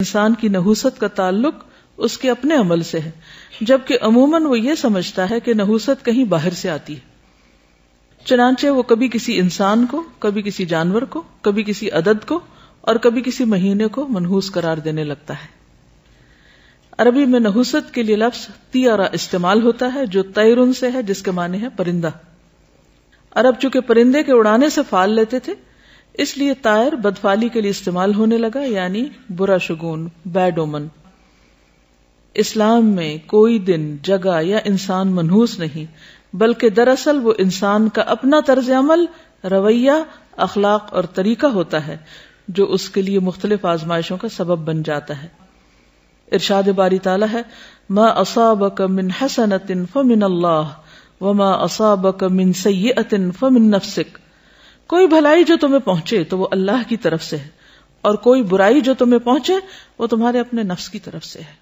انسان کی نحوست کا تعلق اس کے اپنے عمل سے ہے، جبکہ عموماً وہ یہ سمجھتا ہے کہ نحوست کہیں باہر سے آتی ہے، چنانچہ وہ کبھی کسی انسان کو، کبھی کسی جانور کو، کبھی کسی عدد کو اور کبھی کسی مہینے کو منحوس قرار دینے لگتا ہے۔ عربی میں نحوست کے لیے لفظ طیرہ استعمال ہوتا ہے جو طیرن سے ہے، جس کے معنی ہے پرندہ۔ عرب چونکہ پرندے کے اڑانے سے فال لیتے تھے، اس لیے طائر بدفعلی کے لیے استعمال ہونے لگا، یعنی برا شگون، بیڈ اومن۔ اسلام میں کوئی دن، جگہ یا انسان منحوس نہیں، بلکہ دراصل وہ انسان کا اپنا طرز عمل، رویہ، اخلاق اور طریقہ ہوتا ہے جو اس کے لیے مختلف آزمائشوں کا سبب بن جاتا ہے۔ ارشاد باری تعالی ہے، ما اصابک من حسنۃ فمن اللہ وما اصابک من سیئۃ فمن نفسک۔ کوئی بھلائی جو تمہیں پہنچے تو وہ اللہ کی طرف سے ہے، اور کوئی برائی جو تمہیں پہنچے وہ تمہارے اپنے نفس کی طرف سے ہے۔